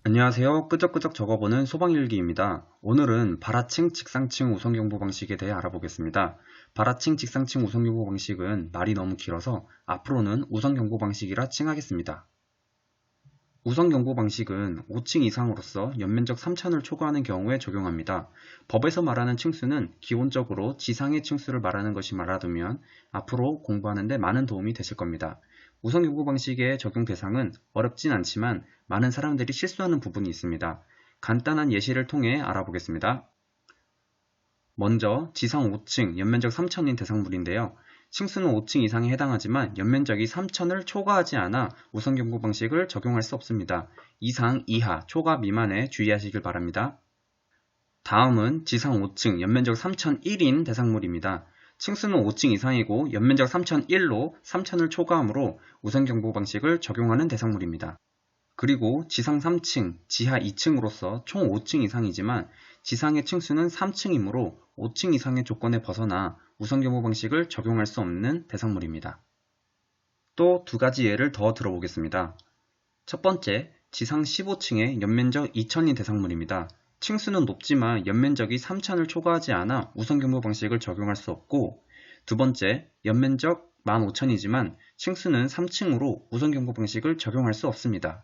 안녕하세요. 끄적끄적 적어보는 소방일기입니다. 오늘은 발하층, 직상층 우선경보 방식에 대해 알아보겠습니다. 발하층, 직상층 우선경보 방식은 말이 너무 길어서 앞으로는 우선경보 방식이라 칭하겠습니다. 우선경보 방식은 5층 이상으로서 연면적 3천을 초과하는 경우에 적용합니다. 법에서 말하는 층수는 기본적으로 지상의 층수를 말하는 것이 말아두면 앞으로 공부하는 데 많은 도움이 되실 겁니다. 우선경보 방식의 적용 대상은 어렵진 않지만 많은 사람들이 실수하는 부분이 있습니다. 간단한 예시를 통해 알아보겠습니다. 먼저 지상 5층, 연면적 3천인 대상물인데요. 층수는 5층 이상에 해당하지만 연면적이 3천을 초과하지 않아 우선경보 방식을 적용할 수 없습니다. 이상, 이하, 초과 미만에 주의하시길 바랍니다. 다음은 지상 5층, 연면적 3001인 대상물입니다. 층수는 5층 이상이고 연면적 3001로 3000을 초과하므로 우선경보 방식을 적용하는 대상물입니다. 그리고 지상 3층, 지하 2층으로서 총 5층 이상이지만 지상의 층수는 3층이므로 5층 이상의 조건에 벗어나 우선경보 방식을 적용할 수 없는 대상물입니다. 또 두 가지 예를 더 들어보겠습니다. 첫 번째, 지상 15층의 연면적 2000인 대상물입니다. 층수는 높지만 연면적이 3000을 초과하지 않아 우선경보 방식을 적용할 수 없고, 두 번째, 연면적 15000이지만 층수는 3층으로 우선경보 방식을 적용할 수 없습니다.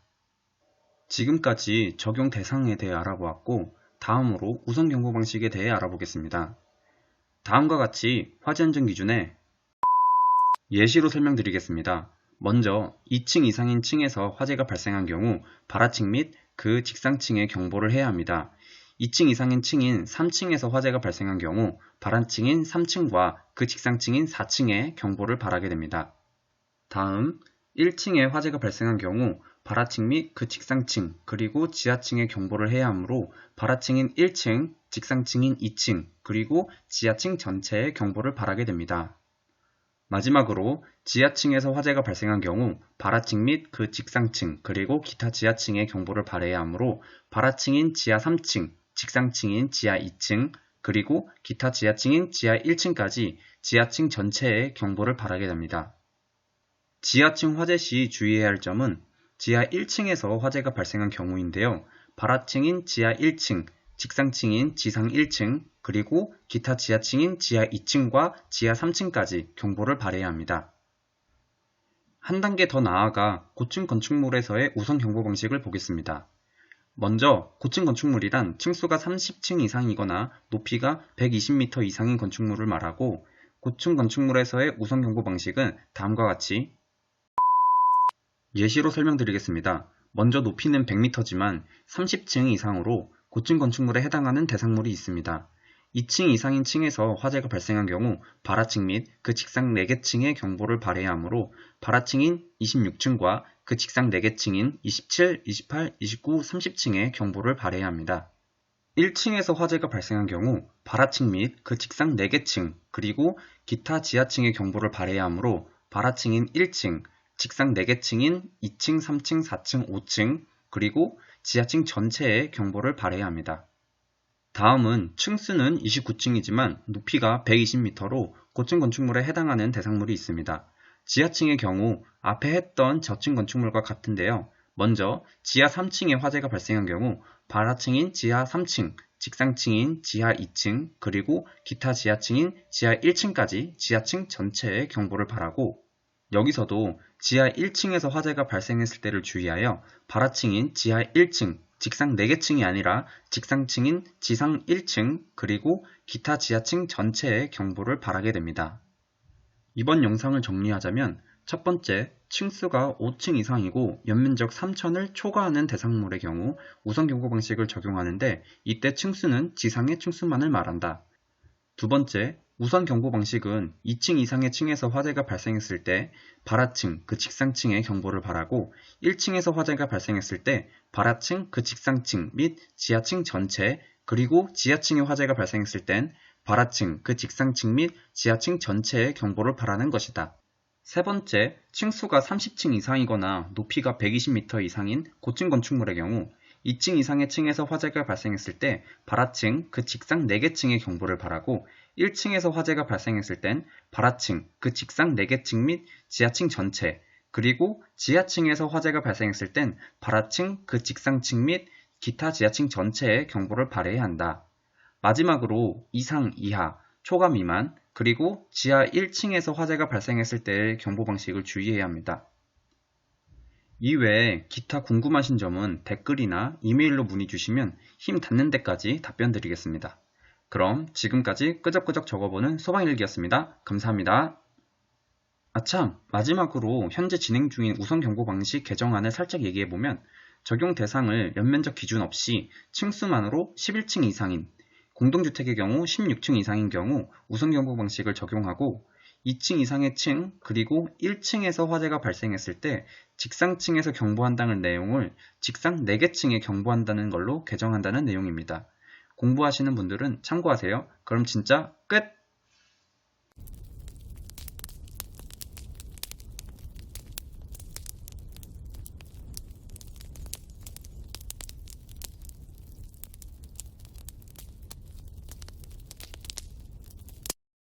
지금까지 적용 대상에 대해 알아보았고, 다음으로 우선경보 방식에 대해 알아보겠습니다. 다음과 같이 화재 안전 기준에 예시로 설명드리겠습니다. 먼저 2층 이상인 층에서 화재가 발생한 경우 발하층 및 그 직상층에 경보를 해야 합니다. 2층 이상인 층인 3층에서 화재가 발생한 경우 발하층인 3층과 그 직상층인 4층에 경보를 발하게 됩니다. 다음 1층에 화재가 발생한 경우 발하층 및 그 직상층 그리고 지하층에 경보를 해야 하므로 발하층인 1층, 직상층인 2층 그리고 지하층 전체에 경보를 발하게 됩니다. 마지막으로 지하층에서 화재가 발생한 경우 발하층 및 그 직상층 그리고 기타 지하층에 경보를 발해야 하므로 발하층인 지하 3층, 직상층인 지하 2층 그리고 기타 지하층인 지하 1층까지 지하층 전체에 경보를 발하게 됩니다. 지하층 화재 시 주의해야 할 점은 지하 1층에서 화재가 발생한 경우인데요. 발하층인 지하 1층, 직상층인 지상 1층, 그리고 기타 지하층인 지하 2층과 지하 3층까지 경보를 발해야 합니다. 한 단계 더 나아가 고층 건축물에서의 우선 경보 방식을 보겠습니다. 먼저 고층 건축물이란 층수가 30층 이상이거나 높이가 120m 이상인 건축물을 말하고, 고층 건축물에서의 우선 경보 방식은 다음과 같이 예시로 설명드리겠습니다. 먼저 높이는 100m지만 30층 이상으로 고층 건축물에 해당하는 대상물이 있습니다. 2층 이상인 층에서 화재가 발생한 경우 발하층 및 그 직상 4개 층에 경보를 발해야 하므로 발하층인 26층과 그 직상 4개 층인 27, 28, 29, 30층에 경보를 발해야 합니다. 1층에서 화재가 발생한 경우 발하층 및 그 직상 4개 층 그리고 기타 지하층에 경보를 발해야 하므로 발하층인 1층, 직상 4개 층인 2층, 3층, 4층, 5층 그리고 지하층 전체에 경보를 발해야 합니다. 다음은 층수는 29층이지만 높이가 120m로 고층 건축물에 해당하는 대상물이 있습니다. 지하층의 경우 앞에 했던 저층 건축물과 같은데요. 먼저 지하 3층에 화재가 발생한 경우 발하층인 지하 3층, 직상층인 지하 2층, 그리고 기타 지하층인 지하 1층까지 지하층 전체에 경보를 발하고, 여기서도 지하 1층에서 화재가 발생했을 때를 주의하여 발하층인 지하 1층, 직상 4개 층이 아니라 직상층인 지상 1층 그리고 기타 지하층 전체에 경보를 발하게 됩니다. 이번 영상을 정리하자면 첫 번째, 층수가 5층 이상이고 연면적 3천을 초과하는 대상물의 경우 우선 경보 방식을 적용하는데 이때 층수는 지상의 층수만을 말한다. 두 번째, 우선 경보 방식은 2층 이상의 층에서 화재가 발생했을 때 발하층, 그 직상층에 경보를 발하고 1층에서 화재가 발생했을 때 발하층, 그 직상층 및 지하층 전체 그리고 지하층에 화재가 발생했을 땐 발하층, 그 직상층 및 지하층 전체에 경보를 발하는 것이다. 세 번째, 층수가 30층 이상이거나 높이가 120m 이상인 고층 건축물의 경우 2층 이상의 층에서 화재가 발생했을 때 발하층, 그 직상 4개 층에 경보를 발하고 1층에서 화재가 발생했을 땐 발하층, 그 직상 4개 층 및 지하층 전체, 그리고 지하층에서 화재가 발생했을 땐 발하층, 그 직상층 및 기타 지하층 전체에 경보를 발해야 한다. 마지막으로 이상, 이하, 초과 미만, 그리고 지하 1층에서 화재가 발생했을 때의 경보 방식을 주의해야 합니다. 이외에 기타 궁금하신 점은 댓글이나 이메일로 문의 주시면 힘 닿는 데까지 답변 드리겠습니다. 그럼 지금까지 끄적끄적 적어보는 소방일기였습니다. 감사합니다. 아참, 마지막으로 현재 진행 중인 우선경보 방식 개정안을 살짝 얘기해보면 적용 대상을 연면적 기준 없이 층수만으로 11층 이상인, 공동주택의 경우 16층 이상인 경우 우선경보 방식을 적용하고 2층 이상의 층, 그리고 1층에서 화재가 발생했을 때 직상층에서 경보한다는 내용을 직상 4개 층에 경보한다는 걸로 개정한다는 내용입니다. 공부하시는 분들은 참고하세요. 그럼 진짜 끝!